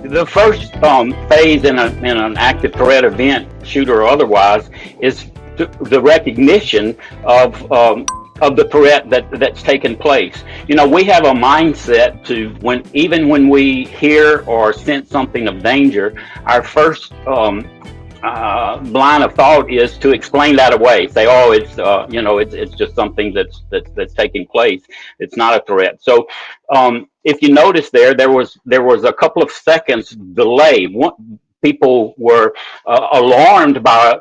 The first phase in an active threat event, shooter or otherwise, is the recognition of the threat that's taken place. You know, we have a mindset to even when we hear or sense something of danger, our first line of thought is to explain that away. Say, oh, it's just something that's taking place. It's not a threat. So, if you notice there was a couple of seconds delay. People were alarmed by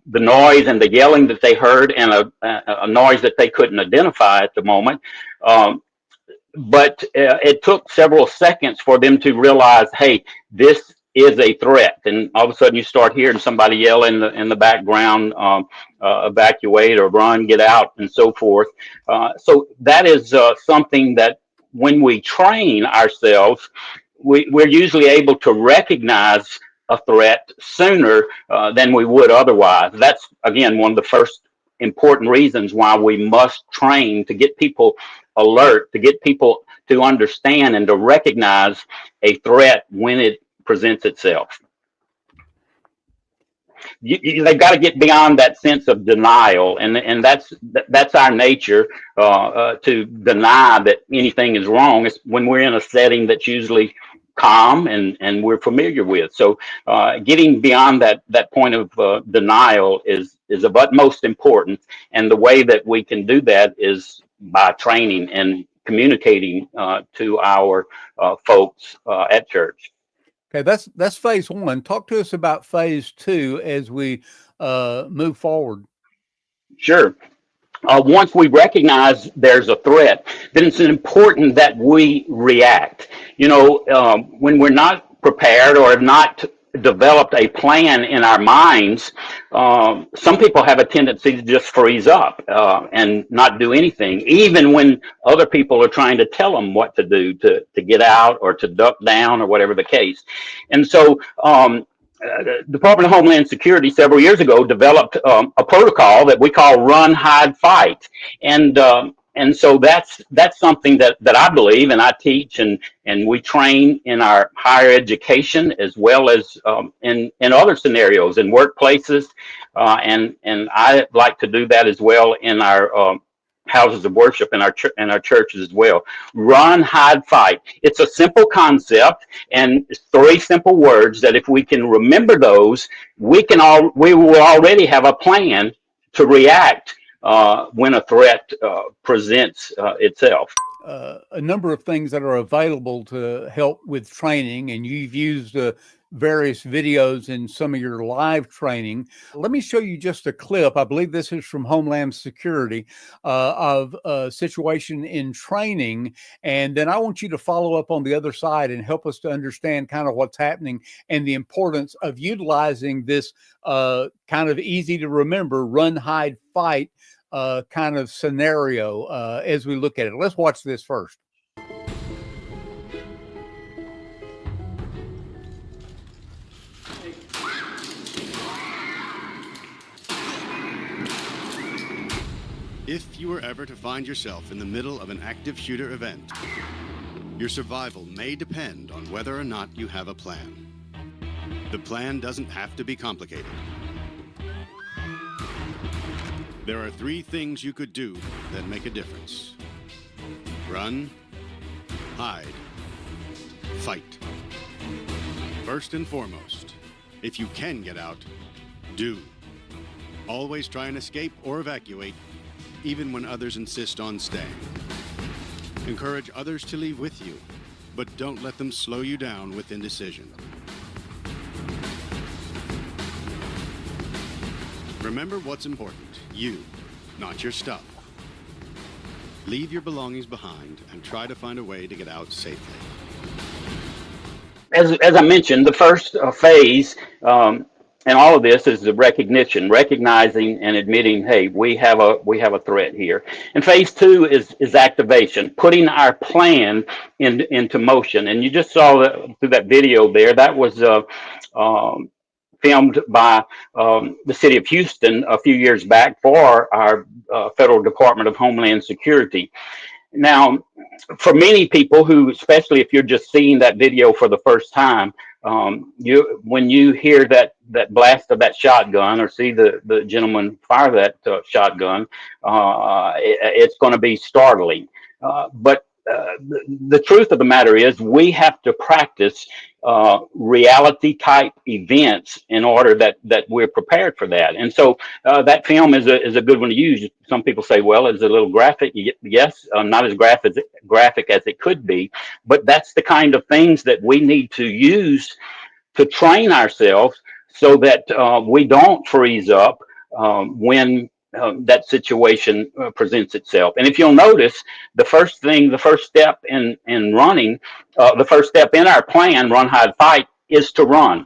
the noise and the yelling that they heard, and a noise that they couldn't identify at the moment. Um, but it took several seconds for them to realize, hey, this is a threat. And all of a sudden, you start hearing somebody yell in the background, evacuate or run, get out, and so forth. So that is something that when we train ourselves, we're usually able to recognize a threat sooner than we would otherwise. That's, again, one of the first important reasons why we must train, to get people alert, to get people to understand and to recognize a threat when it presents itself. They've got to get beyond that sense of denial, and that's our nature, to deny that anything is wrong. It's when we're in a setting that's usually calm and we're familiar with. So getting beyond that point of denial is of utmost importance, and the way that we can do that is by training and communicating to our folks at church. Okay, that's phase one. Talk to us about phase two as we move forward. Sure. Once we recognize there's a threat, then it's important that we react. You know, when we're not prepared or have not developed a plan in our minds, some people have a tendency to just freeze up and not do anything, even when other people are trying to tell them what to do, to get out or to duck down or whatever the case. And so, Department of Homeland Security several years ago developed a protocol that we call Run, Hide, Fight, and so that's something that I believe and I teach, and we train in our higher education as well as in other scenarios in workplaces, and I like to do that as well in our houses of worship and our churches as well. Run, hide, fight. It's a simple concept and three simple words that if we can remember those, we will already have a plan to react when a threat presents itself. A number of things that are available to help with training, and you've used various videos in some of your live training. Let me show you just a clip. I believe this is from Homeland Security of a situation in training. And then I want you to follow up on the other side and help us to understand kind of what's happening and the importance of utilizing this kind of easy to remember run, hide, fight kind of scenario as we look at it. Let's watch this first. If you were ever to find yourself in the middle of an active shooter event, your survival may depend on whether or not you have a plan. The plan doesn't have to be complicated. There are three things you could do that make a difference. Run, hide, fight. First and foremost, if you can get out, do. Always try and escape or evacuate, even when others insist on staying. Encourage others to leave with you, but don't let them slow you down with indecision. Remember what's important. You, not your stuff. Leave your belongings behind and try to find a way to get out safely. As I mentioned, the first phase in all of this is the recognition, recognizing and admitting, hey, we have a threat here. And phase two is activation, putting our plan into motion. And you just saw that through that video there. That was filmed by the city of Houston a few years back for our federal Department of Homeland Security. Now, for many people who, especially if you're just seeing that video for the first time, when you hear that blast of that shotgun or see the gentleman fire that shotgun, it's going to be startling. But the truth of the matter is, we have to practice reality type events in order that we're prepared for that. And so that film is a good one to use. Some people say, well, it's a little graphic. Yes, not as graphic as it could be, but that's the kind of things that we need to use to train ourselves so that we don't freeze up when that situation presents itself. And if you'll notice, the first step in running, the first step in our plan, run, hide, fight, is to run.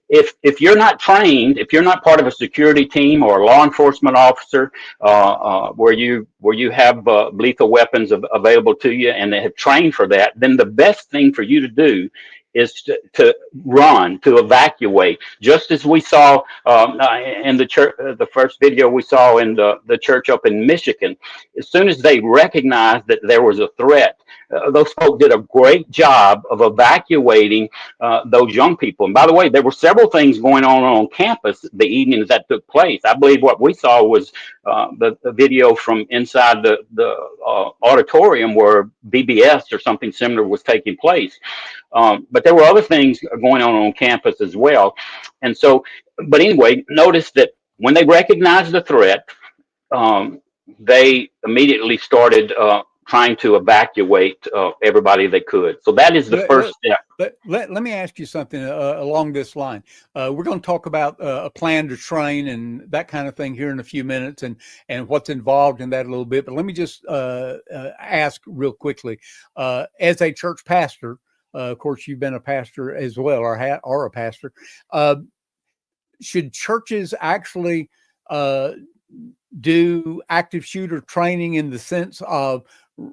If you're not trained, if you're not part of a security team or a law enforcement officer, where you have lethal weapons available to you and they have trained for that, then the best thing for you to do is to run, to evacuate. Just as we saw in the church, the first video we saw in the church up in Michigan, as soon as they recognized that there was a threat, those folks did a great job of evacuating those young people. And by the way, there were several things going on campus the evenings that took place. I believe what we saw was the video from inside the auditorium where BBS or something similar was taking place. But there were other things going on campus as well. And so, but anyway, notice that when they recognized the threat, they immediately started trying to evacuate everybody they could. So that is the first step. Let me ask you something along this line. We're going to talk about a plan to train and that kind of thing here in a few minutes, and what's involved in that a little bit. But let me just ask real quickly, as a church pastor, of course, you've been a pastor as well, or are a pastor. Should churches actually do active shooter training in the sense of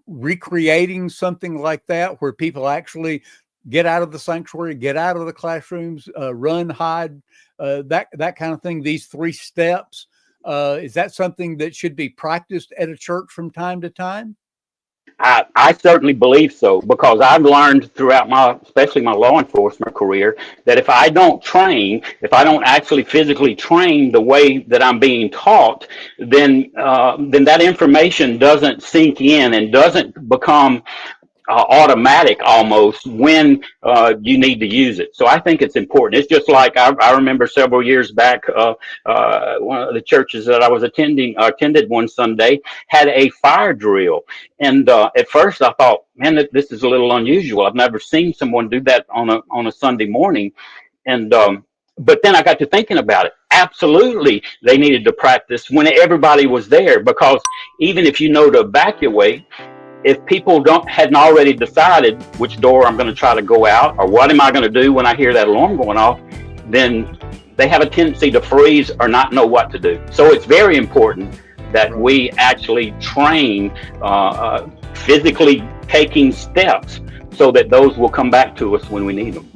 recreating something like that, where people actually get out of the sanctuary, get out of the classrooms, run, hide, that kind of thing? These 3 steps, is that something that should be practiced at a church from time to time? I certainly believe so, because I've learned throughout especially my law enforcement career, that if I don't actually physically train the way that I'm being taught, then that information doesn't sink in and doesn't become automatic almost when you need to use it. So I think it's important. It's just like I remember several years back, one of the churches that I was attended one Sunday had a fire drill. And at first I thought, man, this is a little unusual. I've never seen someone do that on a Sunday morning. And but then I got to thinking about it. Absolutely, they needed to practice when everybody was there, because even if you know to evacuate, if people hadn't already decided which door I'm going to try to go out, or what am I going to do when I hear that alarm going off, then they have a tendency to freeze or not know what to do. So it's very important that we actually train physically taking steps so that those will come back to us when we need them.